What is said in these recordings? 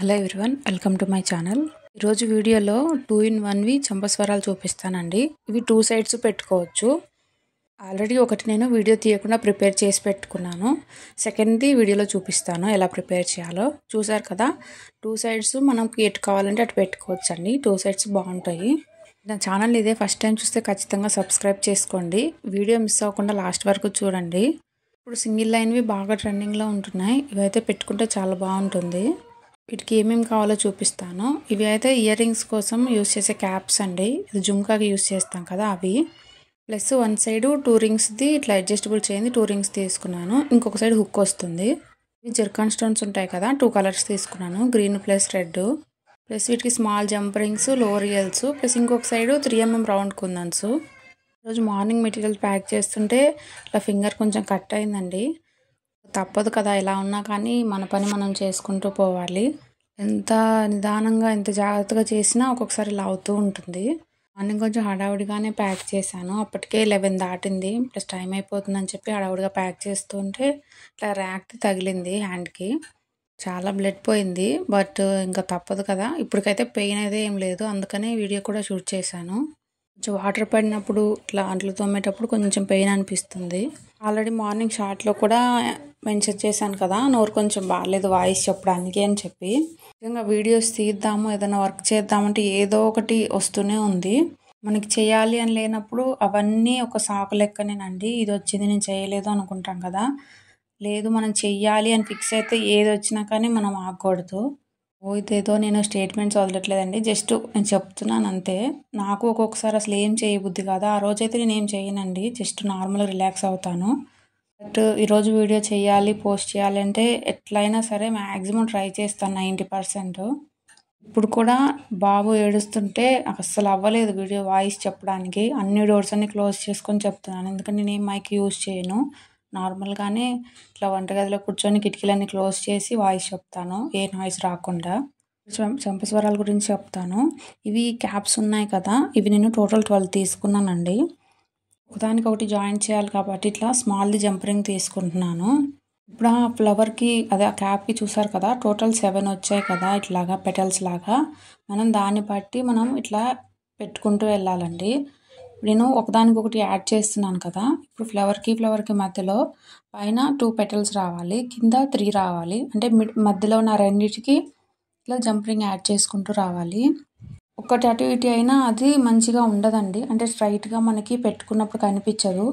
Hello everyone, welcome to my channel. ఈరోజు వీడియోలో 2-in-1వి చంపస్వరాలు చూపిస్తానండి. ఇవి 2 సైడ్స్ పెట్టుకోవచ్చు. ఆల్రెడీ ఒకటి నేను వీడియో తీయకుండా ప్రిపేర్ చేసి పెట్టుకున్నాను. సెకండ్ది వీడియోలో చూపిస్తాను ఎలా ప్రిపేర్ చేయాలో. చూసారు కదా, 2 సైడ్స్ మనకి ఎటు కావాలంటే అటు పెట్టుకోవచ్చు అండి. 2 సైడ్స్ బాగుంటాయి. నా ఛానల్ ఇదే ఫస్ట్ టైం చూస్తే ఖచ్చితంగా సబ్స్క్రైబ్ చేసుకోండి. వీడియో మిస్ అవ్వకుండా లాస్ట్ వరకు చూడండి. ఇప్పుడు సింగిల్ లైన్వి బాగా ట్రెండింగ్లో ఉంటున్నాయి. ఇవైతే పెట్టుకుంటే చాలా బాగుంటుంది. వీటికి ఏమేమి కావాలో చూపిస్తాను. ఇవి అయితే ఇయర్ రింగ్స్ కోసం యూస్ చేసే క్యాప్స్ అండి. ఇది జుమ్కాకి యూస్ చేస్తాం కదా అవి. ప్లస్ వన్ సైడ్ 2 రింగ్స్ది ఇట్లా అడ్జస్టబుల్ చేయండి 2 రింగ్స్ తీసుకున్నాను. ఇంకొక సైడ్ హుక్ వస్తుంది. ఇవి జర్కాన్ స్టోన్స్ ఉంటాయి కదా, 2 కలర్స్ తీసుకున్నాను, గ్రీన్ ప్లస్ రెడ్. ప్లస్ వీటికి స్మాల్ జంప్ రింగ్స్, లోరియల్స్, ప్లస్ ఇంకొక సైడ్ 3mm రౌండ్ కుందన్స్. ఈరోజు మార్నింగ్ మెటీరియల్ ప్యాక్ చేస్తుంటే ఇట్లా ఫింగర్ కొంచెం కట్ అయిందండి. తప్పదు కదా, ఎలా ఉన్నా కానీ మన పని మనం చేసుకుంటూ పోవాలి. ఎంత నిదానంగా ఎంత జాగ్రత్తగా చేసినా ఒక్కొక్కసారి ఇలా అవుతూ ఉంటుంది. మార్నింగ్ కొంచెం హడావుడిగానే ప్యాక్ చేశాను. అప్పటికే 11 దాటింది. ప్లస్ టైం అయిపోతుందని చెప్పి హడావుడిగా ప్యాక్ చేస్తుంటే ఇట్లా ర్యాక్ తగిలింది హ్యాండ్కి. చాలా బ్లడ్ పోయింది. బట్ ఇంకా తప్పదు కదా. ఇప్పటికైతే పెయిన్ అయితే ఏం లేదు. అందుకనే వీడియో కూడా షూట్ చేశాను. కొంచెం వాటర్ పడినప్పుడు ఇట్లా అంట్లు తోమేటప్పుడు కొంచెం పెయిన్ అనిపిస్తుంది. ఆల్రెడీ మార్నింగ్ షార్ట్లో కూడా మెన్షన్ చేశాను కదా, నోరు కొంచెం బాగాలేదు వాయిస్ చెప్పడానికి అని చెప్పి. నిజంగా వీడియోస్ తీద్దాము, ఏదైనా వర్క్ చేద్దామంటే ఏదో ఒకటి వస్తూనే ఉంది. మనకి చేయాలి అని లేనప్పుడు అవన్నీ ఒక సాకు లెక్కనేనండి. ఇది వచ్చింది నేను చేయలేదు అనుకుంటాం కదా. లేదు, మనం చెయ్యాలి అని ఫిక్స్ అయితే ఏది వచ్చినా కానీ మనం ఆగకూడదు. ఇదేదో నేను స్టేట్మెంట్స్ వదలట్లేదండి, జస్ట్ నేను చెప్తున్నాను అంతే. నాకు ఒక్కొక్కసారి అసలు ఏం చేయబుద్ధి కాదు. ఆ రోజైతే నేను ఏం చేయనండి, జస్ట్ నార్మల్గా రిలాక్స్ అవుతాను. బట్ ఈరోజు వీడియో చేయాలి, పోస్ట్ చేయాలి అంటే ఎట్లయినా సరే మ్యాక్సిమం ట్రై చేస్తాను 90%. ఇప్పుడు కూడా బాబు ఏడుస్తుంటే నాకు అస్సలు అవ్వలేదు వీడియో వాయిస్ చెప్పడానికి. అన్ని డోర్స్ అన్ని క్లోజ్ చేసుకొని చెప్తున్నాను, ఎందుకంటే నేను ఏం మైక్ యూజ్ చేయను. నార్మల్గానే ఇట్లా వంటగదిలో కూర్చొని కిటికీలన్నీ క్లోజ్ చేసి వాయిస్ చెప్తాను, ఏ నాయిస్ రాకుండా. చంపస్వరాల గురించి చెప్తాను. ఇవి క్యాప్స్ ఉన్నాయి కదా, ఇవి నేను టోటల్ 12 తీసుకున్నానండి. ఒకదానికొకటి జాయిన్ చేయాలి కాబట్టి ఇట్లా స్మాల్ది జంప్ రింగ్ తీసుకుంటున్నాను. ఇప్పుడు ఆ ఫ్లవర్కి అదే ఆ క్యాప్కి చూసారు కదా, టోటల్ 7 వచ్చాయి కదా ఇట్లాగా పెటల్స్ లాగా. మనం దాన్ని బట్టి మనం ఇట్లా పెట్టుకుంటూ వెళ్ళాలండి. నేను ఒకదానికొకటి యాడ్ చేస్తున్నాను కదా. ఇప్పుడు ఫ్లవర్కి మధ్యలో పైన 2 పెటల్స్ రావాలి, కింద 3 రావాలి. అంటే మధ్యలో ఉన్న రెండింటికి ఇట్లా జంప్ రింగ్ యాడ్ చేసుకుంటూ రావాలి. ఒకటి అటు ఇటు అయినా అది మంచిగా ఉండదండి. అంటే స్ట్రైట్గా మనకి పెట్టుకున్నప్పుడు కనిపించదు.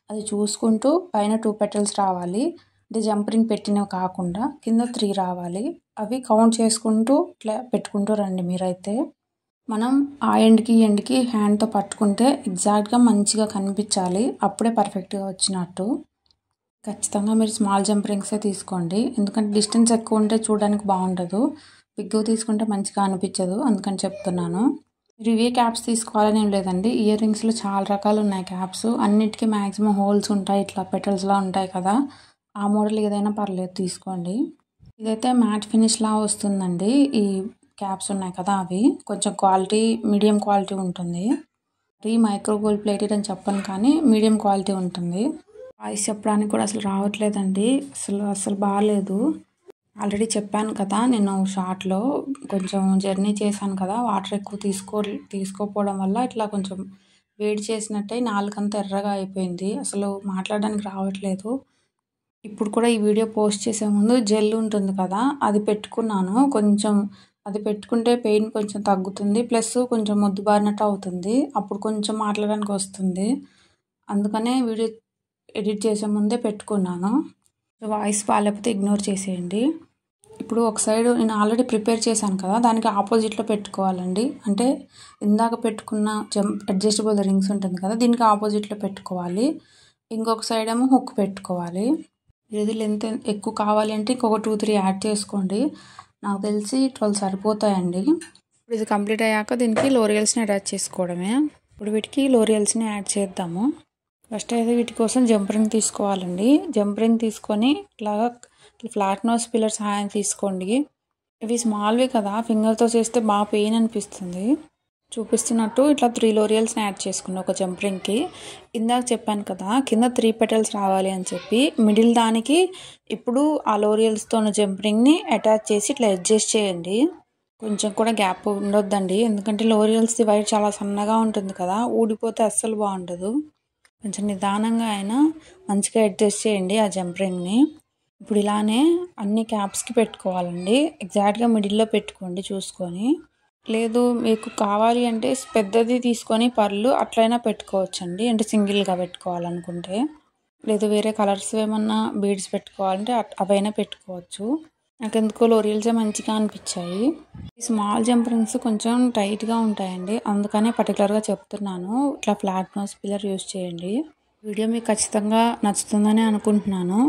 అది చూసుకుంటూ పైన 2 పెటల్స్ రావాలి. అంటే జంప్ రింగ్ పెట్టినవి కాకుండా కింద 3 రావాలి. అవి కౌంట్ చేసుకుంటూ ఇట్లా పెట్టుకుంటూ రండి మీరైతే. మనం ఆ ఎండ్కి హ్యాండ్తో పట్టుకుంటే ఎగ్జాక్ట్గా మంచిగా కనిపించాలి. అప్పుడే పర్ఫెక్ట్గా వచ్చినట్టు. ఖచ్చితంగా మీరు స్మాల్ జంప్ రింగ్సే తీసుకోండి, ఎందుకంటే డిస్టెన్స్ ఎక్కువ ఉంటే చూడడానికి బాగుండదు. బిగ్గా తీసుకుంటే మంచిగా అనిపించదు, అందుకని చెప్తున్నాను. మీరు ఇవే క్యాప్స్ తీసుకోవాలని ఏం లేదండి. ఇయర్ రింగ్స్లో చాలా రకాలు ఉన్నాయి క్యాప్స్. అన్నిటికీ మ్యాక్సిమం హోల్స్ ఉంటాయి, ఇట్లా పెటల్స్లా ఉంటాయి కదా. ఆ మోడల్ ఏదైనా పర్లేదు తీసుకోండి. ఇదైతే మ్యాట్ ఫినిష్లా వస్తుందండి. ఈ క్యాప్స్ ఉన్నాయి కదా అవి కొంచెం క్వాలిటీ మీడియం క్వాలిటీ ఉంటుంది. ఈ మైక్రో గోల్డ్ ప్లేటెడ్ అని చెప్పను కానీ మీడియం క్వాలిటీ ఉంటుంది. వాయిస్ చెప్పడానికి కూడా అసలు రావట్లేదండి, అసలు బాగాలేదు. ఆల్రెడీ చెప్పాను కదా, నేను షార్ట్లో కొంచెం జర్నీ చేశాను కదా, వాటర్ ఎక్కువ తీసుకోపోవడం వల్ల ఇట్లా కొంచెం వేడి చేసినట్టే నాలుకంతా ఎర్రగా అయిపోయింది. అసలు మాట్లాడడానికి రావట్లేదు. ఇప్పుడు కూడా ఈ వీడియో పోస్ట్ చేసే ముందు జెల్ ఉంటుంది కదా అది పెట్టుకున్నాను. కొంచెం అది పెట్టుకుంటే పెయిన్ కొంచెం తగ్గుతుంది, ప్లస్ కొంచెం మొద్దుబారినట్టు అవుతుంది. అప్పుడు కొంచెం మాట్లాడడానికి వస్తుంది. అందుకనే వీడియో ఎడిట్ చేసే ముందే పెట్టుకున్నాను. వాయిస్ బాగాలేకపోతే ఇగ్నోర్ చేసేయండి. ఇప్పుడు ఒక సైడ్ నేను ఆల్రెడీ ప్రిపేర్ చేశాను కదా, దానికి ఆపోజిట్లో పెట్టుకోవాలండి. అంటే ఇందాక పెట్టుకున్న అడ్జస్టబుల్ రింగ్స్ ఉంటుంది కదా, దీనికి ఆపోజిట్లో పెట్టుకోవాలి. ఇంకొక సైడ్ ఏమో హుక్ పెట్టుకోవాలి. ఇది లెంత్ ఎక్కువ కావాలి అంటే ఇంకొక 2-3 యాడ్ చేసుకోండి. నాకు తెలిసి 12 సరిపోతాయండి. ఇప్పుడు ఇది కంప్లీట్ అయ్యాక దీనికి లోరియల్స్ని అటాచ్ చేసుకోవడమే. ఇప్పుడు వీటికి లోరియల్స్ని యాడ్ చేద్దాము. ఫస్ట్ అయితే వీటి కోసం జంప్ రింగ్ తీసుకోవాలండి. జంప్ రింగ్ తీసుకొని ఇట్లాగా ఫ్లాట్ నోస్ పిల్లర్ సహాయం తీసుకోండి. ఇవి స్మాల్వి కదా, ఫింగర్తో చేస్తే బాగా పెయిన్ అనిపిస్తుంది. చూపిస్తున్నట్టు ఇట్లా 3 లోరియల్స్ని యాడ్ చేసుకున్నా ఒక జంప్ రింగ్కి. ఇందాక చెప్పాను కదా కింద 3 పెటల్స్ రావాలి అని చెప్పి, మిడిల్ దానికి ఇప్పుడు ఆ లోరియల్స్తో ఉన్న జంప్ రింగ్ని అటాచ్ చేసి ఇట్లా అడ్జస్ట్ చేయండి. కొంచెం కూడా గ్యాప్ ఉండొద్దండి, ఎందుకంటే లోరియల్స్ది వైర్ చాలా సన్నగా ఉంటుంది కదా, ఊడిపోతే అస్సలు బాగుండదు. కొంచెం నిదానంగా అయినా మంచిగా అడ్జస్ట్ చేయండి ఆ జంప్ రింగ్ని. ఇప్పుడు ఇలానే అన్ని క్యాప్స్కి పెట్టుకోవాలండి. ఎగ్జాక్ట్గా మిడిల్లో పెట్టుకోండి చూసుకొని. లేదు మీకు కావాలి అంటే పెద్దది తీసుకొని పర్లు అట్లయినా పెట్టుకోవచ్చండి, అంటే సింగిల్గా పెట్టుకోవాలనుకుంటే. లేదు వేరే కలర్స్ ఏమన్నా బీడ్స్ పెట్టుకోవాలంటే అవైనా పెట్టుకోవచ్చు. నాకు ఎందుకో లోరియల్సే మంచిగా అనిపించాయి. ఈ స్మాల్ జంప్ రింగ్స్ కొంచెం టైట్గా ఉంటాయండి, అందుకనే పర్టికులర్గా చెప్తున్నాను. ఇట్లా ఫ్లాట్ నోస్ పిల్లర్ యూస్ చేయండి. వీడియో మీకు ఖచ్చితంగా నచ్చుతుందని అనుకుంటున్నాను.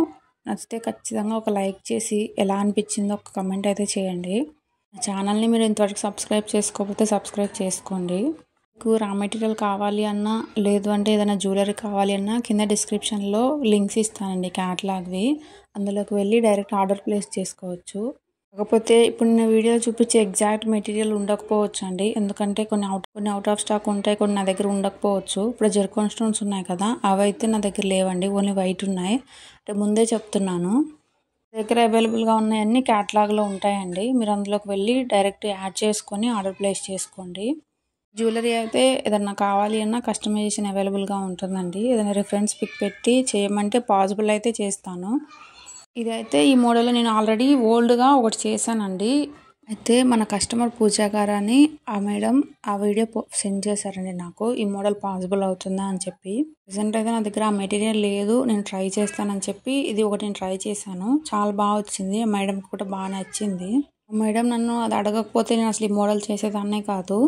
నచ్చితే ఖచ్చితంగా ఒక లైక్ చేసి ఎలా అనిపించిందో ఒక కమెంట్ అయితే చేయండి. నా ఛానల్ని మీరు ఇంతవరకు సబ్స్క్రైబ్ చేసుకోకపోతే సబ్స్క్రైబ్ చేసుకోండి. మీకు రా మెటీరియల్ కావాలి అన్నా, లేదు అంటే ఏదైనా జ్యువెలరీ కావాలి అన్నా కింద డిస్క్రిప్షన్లో లింక్స్ ఇస్తానండి క్యాటలాగ్వి. అందులోకి వెళ్ళి డైరెక్ట్ ఆర్డర్ ప్లేస్ చేసుకోవచ్చు. కాకపోతే ఇప్పుడు నేను వీడియోలో చూపించే ఎగ్జాక్ట్ మెటీరియల్ ఉండకపోవచ్చు అండి, ఎందుకంటే కొన్ని అవుట్ ఆఫ్ స్టాక్ ఉంటాయి, కొన్ని నా దగ్గర ఉండకపోవచ్చు. ఇప్పుడు జెర్కాన్ స్టోన్స్ ఉన్నాయి కదా, అవి అయితే నా దగ్గర లేవండి, ఓన్లీ వైట్ ఉన్నాయి. అంటే ముందే చెప్తున్నాను. దగ్గర అవైలబుల్గా ఉన్నాయన్నీ క్యాటలాగ్లో ఉంటాయండి, మీరు అందులోకి వెళ్ళి డైరెక్ట్ యాడ్ చేసుకొని ఆర్డర్ ప్లేస్ చేసుకోండి. జ్యువెలరీ అయితే ఏదన్నా కావాలి అన్నా కస్టమైజేషన్ అవైలబుల్గా ఉంటుందండి. ఏదైనా రిఫరెన్స్ పిక్ పెట్టి చేయమంటే పాసిబుల్ అయితే చేస్తాను. ఇదైతే ఈ మోడల్ నేను ఆల్రెడీ ఓల్డ్గా ఒకటి చేశానండి. అయితే మన కస్టమర్ పూజా గారు అని ఆ మేడం ఆ వీడియో సెండ్ చేశారండి నాకు, ఈ మోడల్ పాసిబుల్ అవుతుందా అని చెప్పి. ప్రెసెంట్ అయితే నా దగ్గర ఆ మెటీరియల్ లేదు, నేను ట్రై చేస్తానని చెప్పి ఇది ఒకటి నేను ట్రై చేశాను. చాలా బాగా వచ్చింది, ఆ మేడంకి కూడా బాగా నచ్చింది. మేడం నన్ను అది అడగకపోతే నేను అసలు ఈ మోడల్ చేసేదాన్నే కాదు.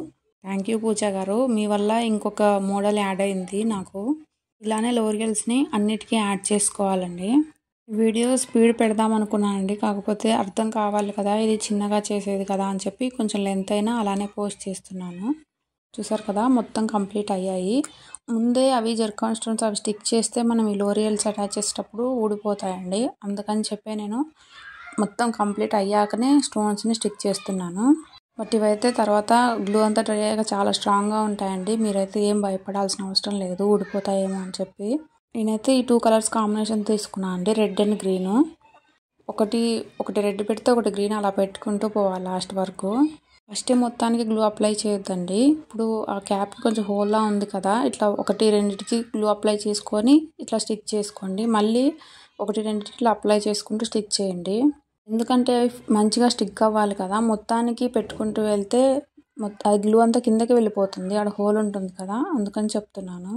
థ్యాంక్ యూ పూజా గారు, మీ వల్ల ఇంకొక మోడల్ యాడ్ అయింది నాకు. ఇలానే లోరియల్స్ని అన్నిటికీ యాడ్ చేసుకోవాలండి. వీడియో స్పీడ్ పెడదాం అనుకున్నానండి, కాకపోతే అర్థం కావాలి కదా, ఇది చిన్నగా చేసేది కదా అని చెప్పి కొంచెం లెంత్ అయినా అలానే పోస్ట్ చేస్తున్నాను. చూసారు కదా మొత్తం కంప్లీట్ అయ్యాయి. ముందే అవి జెర్కాన్ స్టోన్స్ అవి స్టిక్ చేస్తే మనం ఈ లోరియల్స్ అటాచ్ చేసేటప్పుడు ఊడిపోతాయండి, అందుకని చెప్పి నేను మొత్తం కంప్లీట్ అయ్యాకనే స్టోన్స్ని స్టిక్ చేస్తున్నాను. బట్ ఇవైతే తర్వాత గ్లూ అంతా డ్రై అయ్యాక చాలా స్ట్రాంగ్గా ఉంటాయండి, మీరైతే ఏం భయపడాల్సిన అవసరం లేదు ఊడిపోతాయేమో అని చెప్పి. నేనైతే ఈ 2 కలర్స్ కాంబినేషన్ తీసుకున్నాను అండి, రెడ్ అండ్ గ్రీన్. ఒకటి రెడ్ పెడితే ఒకటి గ్రీన్ అలా పెట్టుకుంటూ పోవాలి లాస్ట్ వరకు. ఫస్ట్ మొత్తానికి గ్లూ అప్లై చేయొద్దండి. ఇప్పుడు ఆ క్యాప్కి కొంచెం హోల్లా ఉంది కదా, ఇట్లా రెండిటికి గ్లూ అప్లై చేసుకొని ఇట్లా స్టిక్ చేసుకోండి. మళ్ళీ రెండిటికి ఇట్లా అప్లై చేసుకుంటూ స్టిక్ చేయండి, ఎందుకంటే మంచిగా స్టిక్ అవ్వాలి కదా. మొత్తానికి పెట్టుకుంటూ వెళ్తే ఆ గ్లూ అంతా కిందకి వెళ్ళిపోతుంది, ఆడ హోల్ ఉంటుంది కదా, అందుకని చెప్తున్నాను.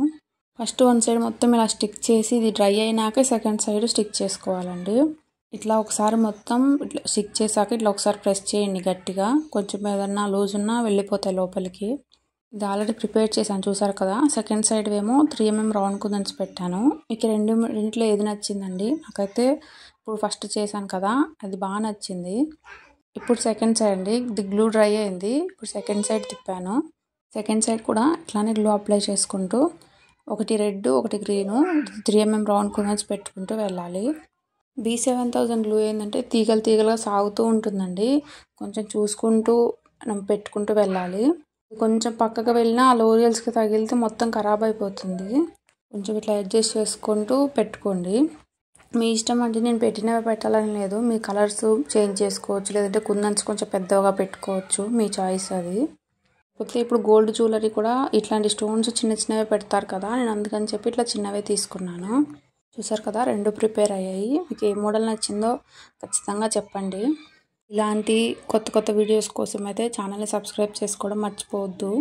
ఫస్ట్ వన్ సైడ్ మొత్తం ఇలా స్టిక్ చేసి ఇది డ్రై అయినాక సెకండ్ సైడ్ స్టిక్ చేసుకోవాలండి. ఇట్లా ఒకసారి మొత్తం ఇట్లా స్టిక్ చేసాక ఇట్లా ఒకసారి ప్రెస్ చేయండి గట్టిగా, కొంచెం ఏదన్నా లూజ్ ఉన్నా వెళ్ళిపోతాయి లోపలికి. ఇది ఆల్రెడీ ప్రిపేర్ చేశాను చూసారు కదా. సెకండ్ సైడ్ ఏమో 3mm రౌండ్ కుందన్స్ పెట్టాను. మీకు రెండింటిలో ఏది నచ్చిందండి? నాకైతే ఇప్పుడు ఫస్ట్ చేశాను కదా అది బాగా నచ్చింది. ఇప్పుడు సెకండ్ సైడ్ అండి, ఇది గ్లూ డ్రై అయింది, ఇప్పుడు సెకండ్ సైడ్ తిప్పాను. సెకండ్ సైడ్ కూడా ఇట్లానే గ్లూ అప్లై చేసుకుంటూ ఒకటి రెడ్ ఒకటి గ్రీను 3mm రౌండ్ కుందన్స్ పెట్టుకుంటూ వెళ్ళాలి. B7000 గ్లూ ఏంటంటే తీగలుగా సాగుతూ ఉంటుందండి, కొంచెం చూసుకుంటూ మనం పెట్టుకుంటూ వెళ్ళాలి. కొంచెం పక్కకు వెళ్ళినా ఆ లోరియల్స్కి తగిలితే మొత్తం ఖరాబ్ అయిపోతుంది. కొంచెం ఇట్లా అడ్జస్ట్ చేసుకుంటూ పెట్టుకోండి. మీ ఇష్టం అండి, నేను పెట్టినవి పెట్టాలని లేదు, మీ కలర్స్ చేంజ్ చేసుకోవచ్చు, లేదంటే కుందన్స్ కొంచెం పెద్దగా పెట్టుకోవచ్చు, మీ చాయిస్ అది. కాకపోతే ఇప్పుడు గోల్డ్ జ్యువెలరీ కూడా ఇట్లాంటి స్టోన్స్ చిన్నవే పెడతారు కదా, నేను అందుకని చెప్పి ఇట్లా చిన్నవే తీసుకున్నాను. చూసారు కదా 2 ప్రిపేర్ అయ్యాయి. మీకు ఏ మోడల్ నచ్చిందో ఖచ్చితంగా చెప్పండి. ఇలాంటి కొత్త వీడియోస్ కోసం అయితే ఛానల్ని సబ్స్క్రైబ్ చేసుకోవడం మర్చిపోవద్దు.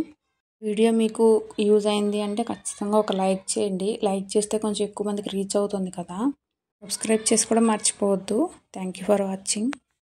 వీడియో మీకు యూజ్ అయింది అంటే ఖచ్చితంగా ఒక లైక్ చేయండి, లైక్ చేస్తే కొంచెం ఎక్కువ మందికి రీచ్ అవుతుంది కదా. సబ్స్క్రైబ్ చేసుకోవడం మర్చిపోవద్దు. Thank you for watching.